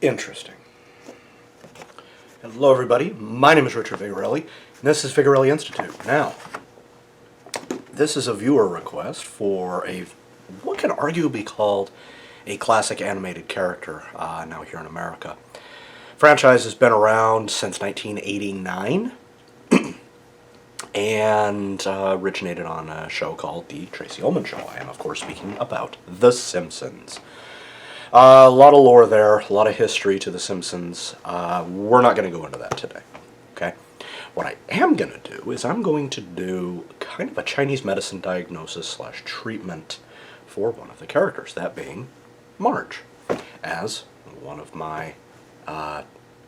Interesting. Hello everybody, my name is Richard Vigorelli, and this is Vigorelli Institute. Now, this is a viewer request for what can arguably be called a classic animated character now here in America. Franchise has been around since 1989 and originated on a show called The Tracy Ullman Show. I am, of course, speaking about The Simpsons. A lot of lore there, a lot of history to The Simpsons. We're not going to go into that today, okay? What I am going to do is I'm going to do kind of a Chinese medicine diagnosis / treatment for one of the characters, that being Marge, as one of my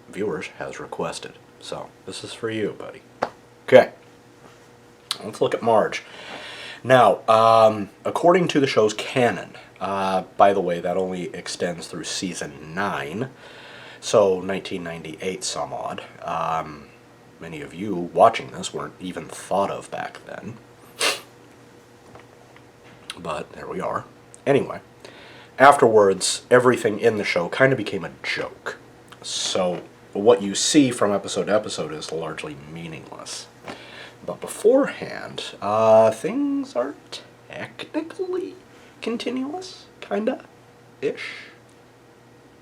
viewers has requested. So, this is for you, buddy. Okay, let's look at Marge. Now, according to the show's canon, by the way, that only extends through season 9, so 1998 some odd. Many of you watching this weren't even thought of back then. But there we are. Anyway, afterwards, everything in the show kind of became a joke. So what you see from episode to episode is largely meaningless. But beforehand, things are technically continuous, kinda, ish,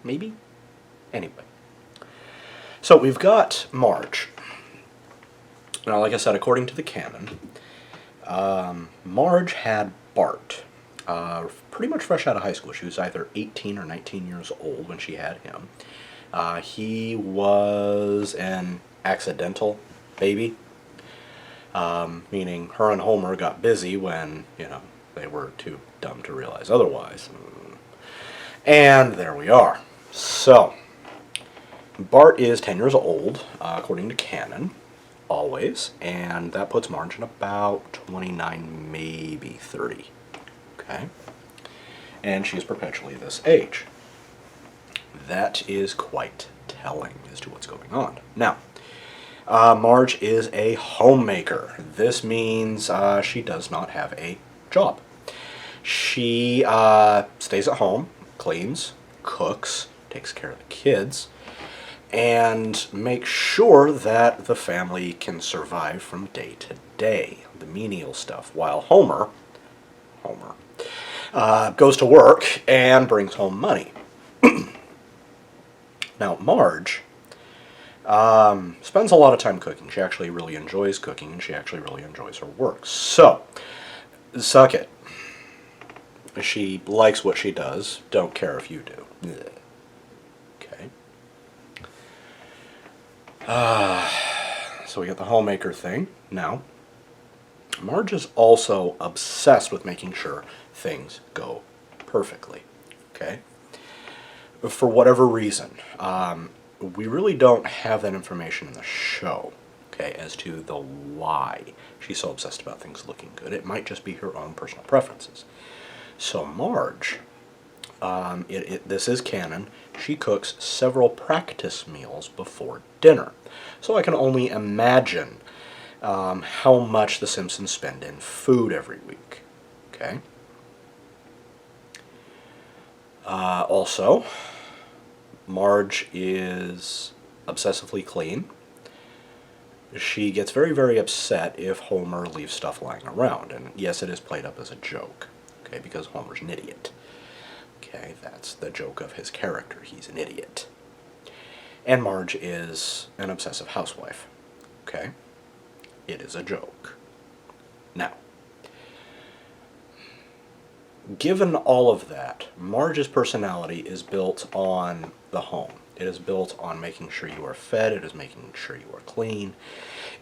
maybe. Anyway, so we've got Marge. Now, like I said, according to the canon, Marge had Bart pretty much fresh out of high school. She was either 18 or 19 years old when she had him. He was an accidental baby, meaning her and Homer got busy when, they were too dumb to realize otherwise. And there we are. So, Bart is 10 years old, according to canon, always, and that puts Marge in about 29, maybe 30. Okay? And she's perpetually this age. That is quite telling as to what's going on. Now, Marge is a homemaker. This means she does not have a job. She stays at home, cleans, cooks, takes care of the kids, and makes sure that the family can survive from day to day, the menial stuff, while Homer goes to work and brings home money. Now, Marge spends a lot of time cooking. She actually really enjoys cooking, and she actually really enjoys her work. So, suck it. She likes what she does. Don't care if you do. Okay. So we got the homemaker thing. Now, Marge is also obsessed with making sure things go perfectly. Okay? For whatever reason, we really don't have that information in the show, okay, as to the why she's so obsessed about things looking good. It might just be her own personal preferences. So Marge, this is canon, she cooks several practice meals before dinner. So I can only imagine how much the Simpsons spend in food every week, okay? Also, Marge is obsessively clean. She gets very, very upset if Homer leaves stuff lying around. And yes, it is played up as a joke, okay, because Homer's an idiot. Okay, that's the joke of his character. He's an idiot. And Marge is an obsessive housewife, okay? It is a joke. Now, given all of that, Marge's personality is built on the home. It is built on making sure you are fed. It is making sure you are clean.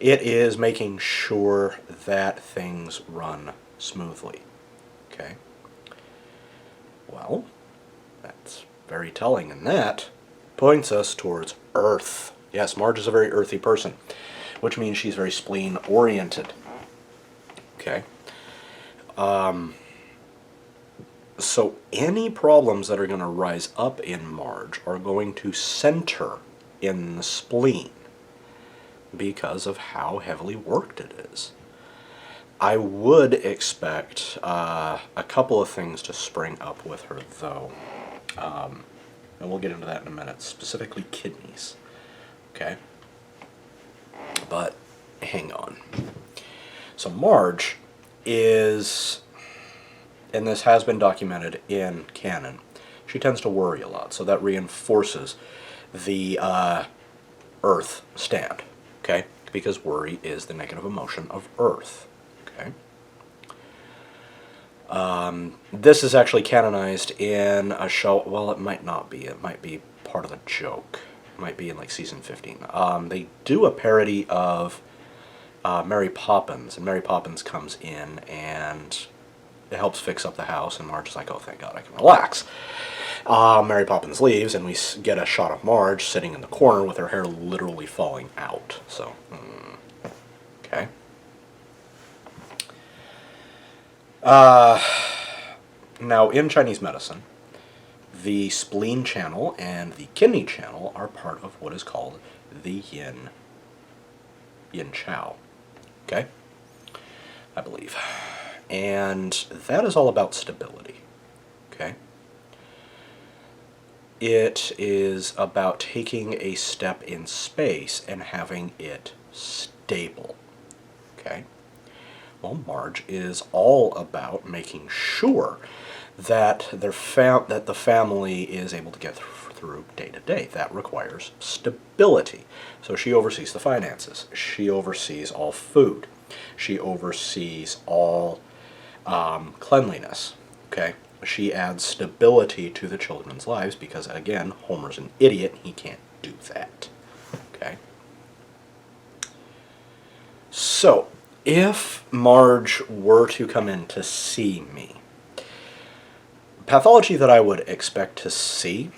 It is making sure that things run smoothly. Okay? Well, that's very telling, and that points us towards Earth. Yes, Marge is a very earthy person, which means she's very spleen-oriented. Okay? So any problems that are going to rise up in Marge are going to center in the spleen because of how heavily worked it is. I would expect a couple of things to spring up with her, though. And we'll get into that in a minute, specifically kidneys. Okay? But hang on. So Marge is, and this has been documented in canon, she tends to worry a lot, so that reinforces the Earth stand, okay? Because worry is the negative emotion of Earth, okay? This is actually canonized in a show, well, it might not be. It might be part of the joke. It might be in, like, season 15. They do a parody of Mary Poppins, and Mary Poppins comes in and it helps fix up the house, and Marge is like, oh, thank God, I can relax. Mary Poppins leaves, and we get a shot of Marge sitting in the corner with her hair literally falling out. So, okay. Now, in Chinese medicine, the spleen channel and the kidney channel are part of what is called the yin chao. Okay? I believe. And that is all about stability. Okay? It is about taking a step in space and having it stable. Okay? Well, Marge is all about making sure that the family is able to get through day to day. That requires stability. So she oversees the finances. She oversees all food. She oversees all cleanliness. Okay? She adds stability to the children's lives because, again, Homer's an idiot. He can't do that. Okay? So, if Marge were to come in to see me, pathology that I would expect to see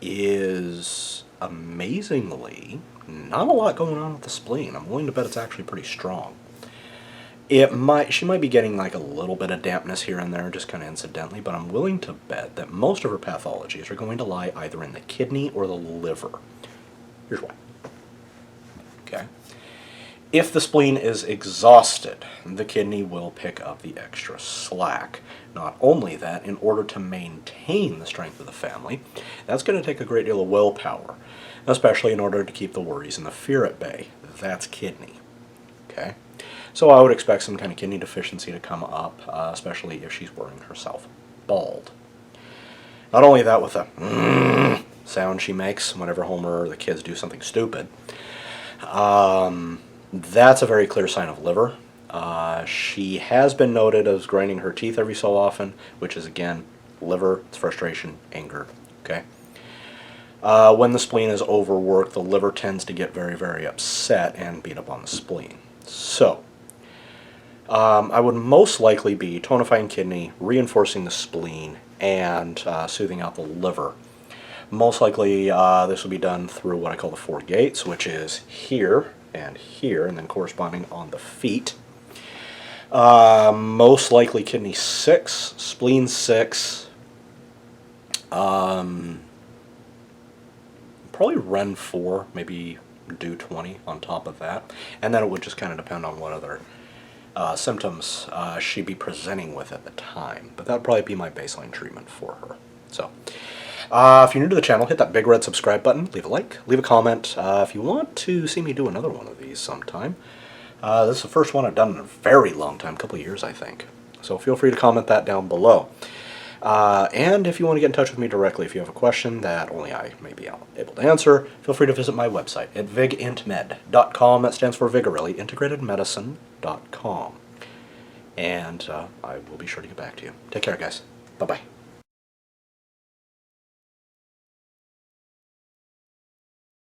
is, amazingly, not a lot going on with the spleen. I'm willing to bet it's actually pretty strong. She might be getting like a little bit of dampness here and there, just kind of incidentally, but I'm willing to bet that most of her pathologies are going to lie either in the kidney or the liver. Here's why. Okay. If the spleen is exhausted, the kidney will pick up the extra slack. Not only that, in order to maintain the strength of the family, that's going to take a great deal of willpower, especially in order to keep the worries and the fear at bay. That's kidney. Okay? So I would expect some kind of kidney deficiency to come up, especially if she's worrying herself bald. Not only that, with the sound she makes whenever Homer or the kids do something stupid, that's a very clear sign of liver. She has been noted as grinding her teeth every so often, which is, again, liver, it's frustration, anger. Okay. When the spleen is overworked, the liver tends to get very, very upset and beat up on the spleen. So, I would most likely be tonifying kidney, reinforcing the spleen, and soothing out the liver. Most likely, this will be done through what I call the 4 gates, which is here, and then corresponding on the feet. Most likely kidney 6, spleen 6, probably Ren 4, maybe do 20 on top of that. And then it would just kind of depend on what other symptoms she'd be presenting with at the time. But that would probably be my baseline treatment for her. So, if you're new to the channel, hit that big red subscribe button, leave a like, leave a comment. If you want to see me do another one of these sometime, this is the first one I've done in a very long time, a couple of years I think. So feel free to comment that down below. And if you want to get in touch with me directly, if you have a question that only I may be able to answer, feel free to visit my website at vigintmed.com. That stands for Vigorelli, integratedmedicine.com. And I will be sure to get back to you. Take care, guys. Bye-bye.